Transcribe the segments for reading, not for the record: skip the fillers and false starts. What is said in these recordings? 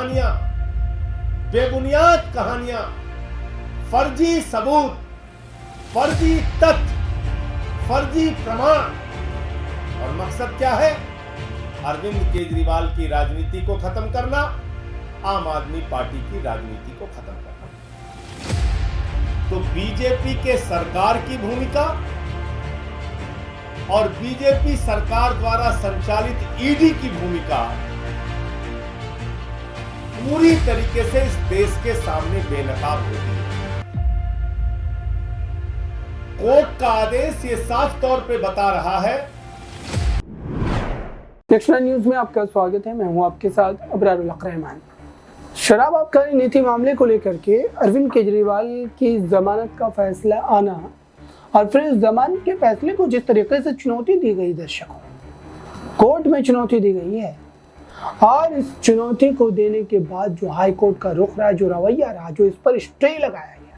कहानियां, बेबुनियाद कहानियां, फर्जी सबूत, फर्जी तथ्य, फर्जी प्रमाण, और मकसद क्या है? अरविंद केजरीवाल की राजनीति को खत्म करना, आम आदमी पार्टी की राजनीति को खत्म करना। तो बीजेपी के सरकार की भूमिका और बीजेपी सरकार द्वारा संचालित ईडी की भूमिका पूरी तरीके से इस देश के सामने बेनकाब होती है। कोर्ट का आदेश ये साफ तौर पे बता रहा है। नेक्स्ट न्यूज में आपका स्वागत है। मैं हूं आपके साथ अबरारुल हक रहमान। शराब आबकारी नीति मामले को लेकर के अरविंद केजरीवाल की जमानत का फैसला आना और फिर इस जमानत के फैसले को जिस तरीके से चुनौती दी गई, दर्शकों कोर्ट में चुनौती दी गई है, और इस चुनौती को देने के बाद जो हाई कोर्ट का रुख रहा, जो रवैया रहा, जो इस पर स्टे लगाया गया,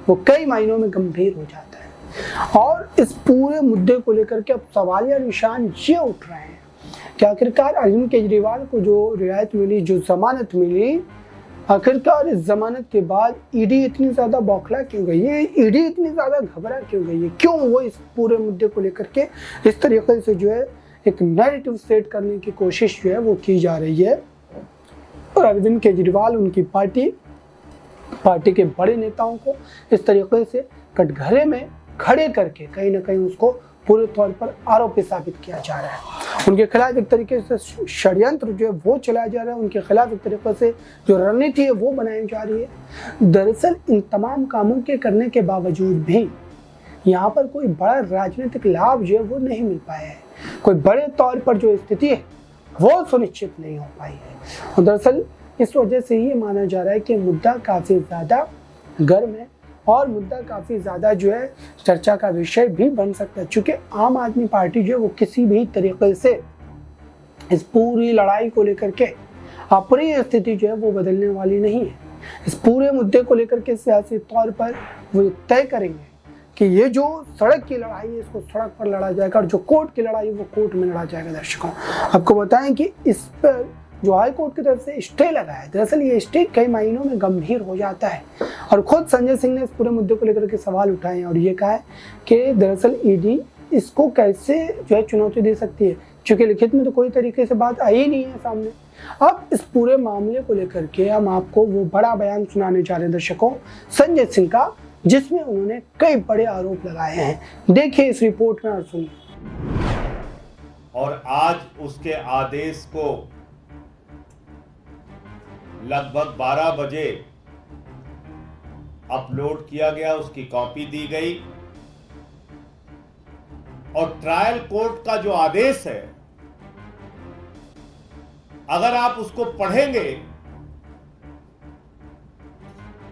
वो कई मायनों में गंभीर हो जाता है। और इस पूरे मुद्दे को लेकर के अब सवालिया निशान ये उठ रहे हैं कि आखिरकार अरविंद केजरीवाल को जो रियायत मिली, जो जमानत मिली, आखिरकार इस जमानत के बाद ईडी इतनी ज्यादा बौखला क्यों गई है, ईडी इतनी ज्यादा घबरा क्यों गई है, क्यों वो इस पूरे मुद्दे को लेकर के इस तरीके से जो है एक नैरेटिव सेट करने की कोशिश जो है वो की जा रही है। और अरविंद केजरीवाल, उनकी पार्टी के बड़े नेताओं को इस तरीके से कटघरे में खड़े करके कहीं ना कहीं उसको पूरे तौर पर आरोपी साबित किया जा रहा है। उनके खिलाफ एक तरीके से षड्यंत्र जो है वो चलाया जा रहा है, उनके खिलाफ एक तरीके से जो रणनीति है वो बनाई जा रही है। दरअसल इन तमाम कामों के करने के बावजूद भी यहाँ पर कोई बड़ा राजनीतिक लाभ जो है वो नहीं मिल पाया है, कोई बड़े तौर पर जो स्थिति है वो सुनिश्चित नहीं हो पाई है। और दरअसल इस वजह से ये माना जा रहा है कि मुद्दा काफी ज्यादा गर्म है और मुद्दा काफी ज्यादा जो है चर्चा का विषय भी बन सकता है, क्योंकि आम आदमी पार्टी जो है वो किसी भी तरीके से इस पूरी लड़ाई को लेकर के अपनी स्थिति जो है वो बदलने वाली नहीं है। इस पूरे मुद्दे को लेकर के सियासी तौर पर वो तय करेंगे कि ये जो सड़क की लड़ाई है इसको सड़क पर लड़ा जाएगा और जो कोर्ट की लड़ाई है वो कोर्ट में लड़ा जाएगा। दर्शकों आपको बताएं कि इस पर जो हाई कोर्ट की तरफ से स्टे लगा है, दरअसल ये स्टे कई महीनों में गंभीर हो जाता है। और खुद संजय सिंह ने इस पूरे मुद्दे को लेकर के सवाल उठाए हैं और ये कहा है कि दरअसल ईडी इसको कैसे जो है चुनौती दे सकती है, क्योंकि लिखित में तो कोई तरीके से बात आई नहीं है सामने। अब इस पूरे मामले को लेकर के हम आपको वो बड़ा बयान सुनाने जा रहे हैं दर्शकों, संजय सिंह का, जिसमें उन्होंने कई बड़े आरोप लगाए हैं। देखिए इस रिपोर्ट में और सुनिए। और आज उसके आदेश को लगभग 12 बजे अपलोड किया गया, उसकी कॉपी दी गई। और ट्रायल कोर्ट का जो आदेश है, अगर आप उसको पढ़ेंगे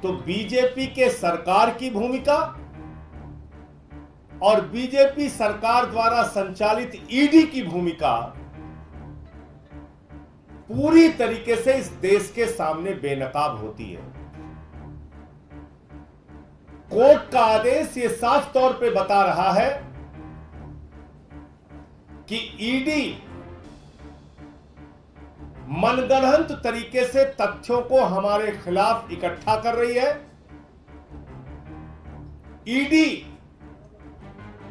तो बीजेपी के सरकार की भूमिका और बीजेपी सरकार द्वारा संचालित ईडी की भूमिका पूरी तरीके से इस देश के सामने बेनकाब होती है। कोर्ट का आदेश ये साफ तौर पे बता रहा है कि ईडी मनगढ़ंत तरीके से तथ्यों को हमारे खिलाफ इकट्ठा कर रही है। ईडी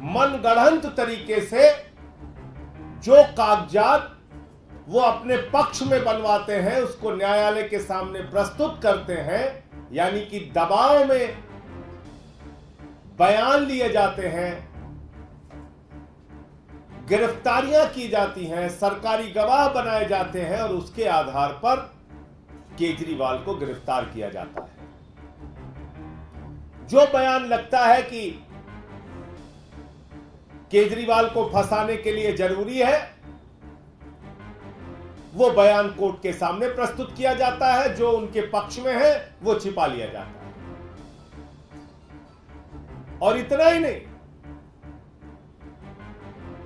मनगढ़ंत तरीके से जो कागजात वो अपने पक्ष में बनवाते हैं उसको न्यायालय के सामने प्रस्तुत करते हैं, यानी कि दबाव में बयान लिए जाते हैं, गिरफ्तारियां की जाती हैं, सरकारी गवाह बनाए जाते हैं और उसके आधार पर केजरीवाल को गिरफ्तार किया जाता है। जो बयान लगता है कि केजरीवाल को फंसाने के लिए जरूरी है, वो बयान कोर्ट के सामने प्रस्तुत किया जाता है, जो उनके पक्ष में है वो छिपा लिया जाता है। और इतना ही नहीं,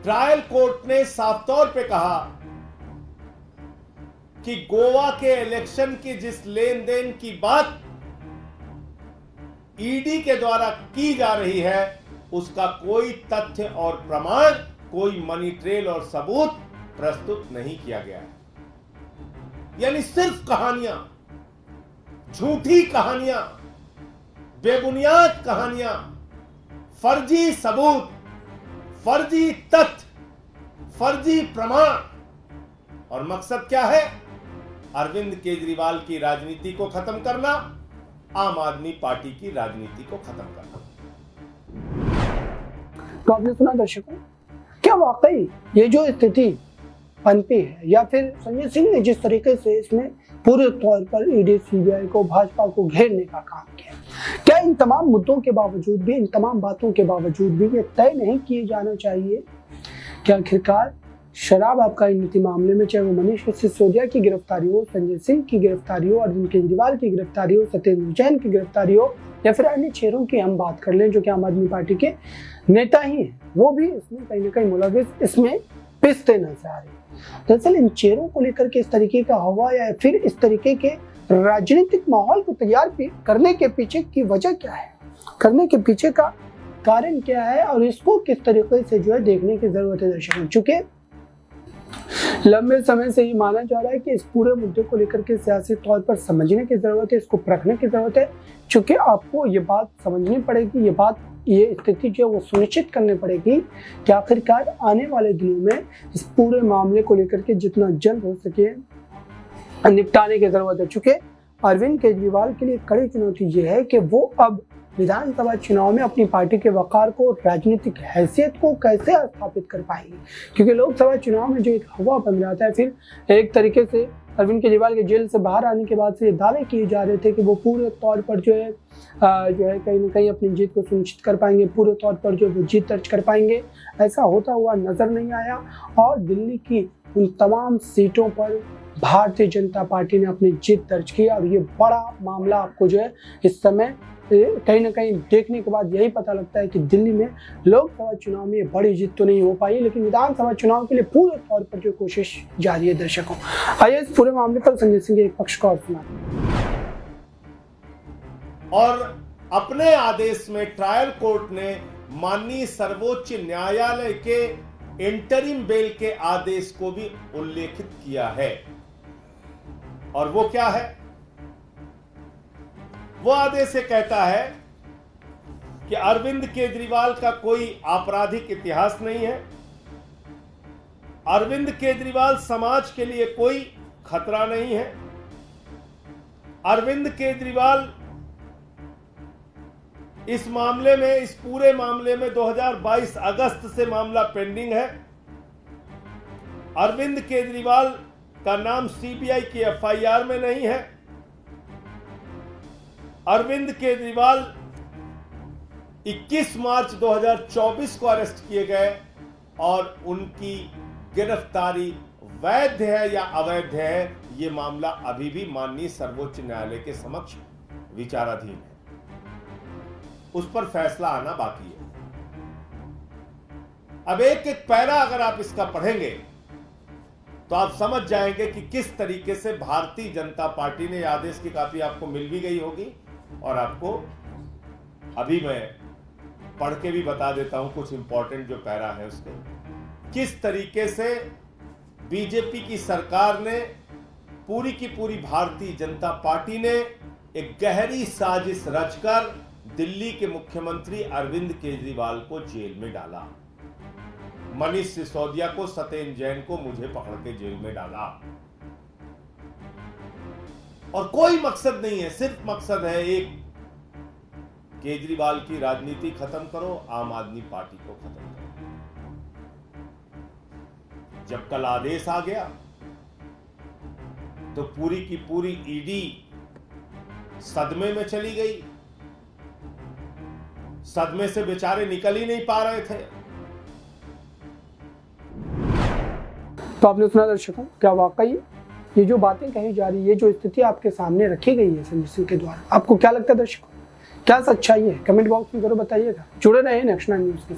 ट्रायल कोर्ट ने साफ तौर पे कहा कि गोवा के इलेक्शन की जिस लेन देन की बात ईडी के द्वारा की जा रही है उसका कोई तथ्य और प्रमाण, कोई मनी ट्रेल और सबूत प्रस्तुत नहीं किया गया है। यानी सिर्फ कहानियां, झूठी कहानियां, बेबुनियाद कहानियां, फर्जी सबूत, फर्जी तथ्य, फर्जी प्रमाण। और मकसद क्या है? अरविंद केजरीवाल की राजनीति को खत्म करना, आम आदमी पार्टी की राजनीति को खत्म करना। तो आपने सुना दर्शकों, क्या वाकई ये जो स्थिति पनपी है, या फिर संजय सिंह ने जिस तरीके से इसमें पूरे तौर पर ईडी सीबीआई को, भाजपा को घेरने का काम किया, क्या इन तमाम मुद्दों के बावजूद भी, इन तमाम बातों के बावजूद भी ये तय नहीं किए जाना चाहिए कि आखिरकार शराब आबकारी नीति मामले में, चाहे वो मनीष सिसोदिया की गिरफ्तारी हो, संजय सिंह की गिरफ्तारी हो, अरविंद केजरीवाल की गिरफ्तारी हो, सत्येंद्र जैन की गिरफ्तारी हो, या फिर अन्य चेहरों की हम बात कर लें जो कि आम आदमी पार्टी के नेता ही हैं, वो भी इसमें कहीं ना कहीं मुलविस, इसमें पिसते नजर आ रहे हैं। दरअसल इन चेहरों को लेकर के इस तरीके का हवा या फिर इस तरीके के राजनीतिक माहौल को तैयार करने के पीछे की वजह क्या है, करने के पीछे का कारण क्या है, और इसको किस तरीके से जो है देखने की जरूरत है दर्शकों। चूंकि लंबे समय से ये माना जा रहा है कि इस पूरे मुद्दे को लेकर के सियासी तौर पर समझने की जरूरत है, इसको परखने की जरूरत है, क्योंकि आपको ये बात समझनी पड़ेगी, ये स्थिति जो है वो सुनिश्चित करनी पड़ेगी कि आखिरकार आने वाले दिनों में इस पूरे मामले को लेकर के जितना जल्द हो सके निपटाने की जरूरत है। चूंकि अरविंद केजरीवाल के लिए कड़ी चुनौती ये है कि वो अब विधानसभा चुनाव में अपनी पार्टी के वकार को, राजनीतिक हैसियत को कैसे स्थापित कर पाएंगे, क्योंकि लोकसभा चुनाव में जो एक हवा बन जाता है, फिर एक तरीके से अरविंद केजरीवाल के जेल से बाहर आने के बाद से ये दावे किए जा रहे थे कि वो पूरे तौर पर जो है कहीं ना कहीं अपनी जीत को सुनिश्चित कर पाएंगे, पूरे तौर पर जो वो जीत दर्ज कर पाएंगे। ऐसा होता हुआ नजर नहीं आया, और दिल्ली की उन तमाम सीटों पर भारतीय जनता पार्टी ने अपनी जीत दर्ज की। और ये बड़ा मामला आपको जो है इस समय कहीं ना कहीं देखने के बाद यही पता लगता है कि दिल्ली में लोकसभा चुनाव में बड़ी जीत तो नहीं हो पाई, लेकिन विधानसभा चुनाव के लिए पूरे तौर पर जो कोशिश जारी है। दर्शकों, आइए इस पूरे मामले पर संजय सिंह के एक पक्ष को और सुना। और अपने आदेश में ट्रायल कोर्ट ने माननीय सर्वोच्च न्यायालय के इंटरिम बेल के आदेश को भी उल्लेखित किया है। और वो क्या है? वो आदेश कहता है कि अरविंद केजरीवाल का कोई आपराधिक इतिहास नहीं है, अरविंद केजरीवाल समाज के लिए कोई खतरा नहीं है, अरविंद केजरीवाल इस मामले में, इस पूरे मामले में 2022 अगस्त से मामला पेंडिंग है। अरविंद केजरीवाल का नाम सीबीआई की एफआईआर में नहीं है। अरविंद केजरीवाल 21 मार्च 2024 को अरेस्ट किए गए और उनकी गिरफ्तारी वैध है या अवैध है, यह मामला अभी भी माननीय सर्वोच्च न्यायालय के समक्ष विचाराधीन है। उस पर फैसला आना बाकी है। अब एक एक पैरा अगर आप इसका पढ़ेंगे तो आप समझ जाएंगे कि किस तरीके से भारतीय जनता पार्टी ने आदेश की कॉपी आपको मिल भी गई होगी, और आपको अभी मैं पढ़ के भी बता देता हूं कुछ इंपॉर्टेंट जो पैरा है उसके, किस तरीके से बीजेपी की सरकार ने, पूरी की पूरी भारतीय जनता पार्टी ने एक गहरी साजिश रचकर दिल्ली के मुख्यमंत्री अरविंद केजरीवाल को जेल में डाला, मनीष सिसोदिया को, सत्येंद्र जैन को मुझे पकड़ के जेल में डाला। और कोई मकसद नहीं है, सिर्फ मकसद है एक, केजरीवाल की राजनीति खत्म करो, आम आदमी पार्टी को खत्म करो। जब कल आदेश आ गया तो पूरी की पूरी ईडी सदमे में चली गई। सदमे से बेचारे निकल ही नहीं पा रहे थे। तो आपने सुना दर्शकों, क्या वाकई ये जो बातें कही जा रही है, ये जो स्थिति आपके सामने रखी गई है संजय सिंह के द्वारा, आपको क्या लगता है दर्शकों? क्या सच्चाई है? कमेंट बॉक्स में जरूर बताइएगा। जुड़े रहे नेक्स्ट 9 न्यूज़ के साथ।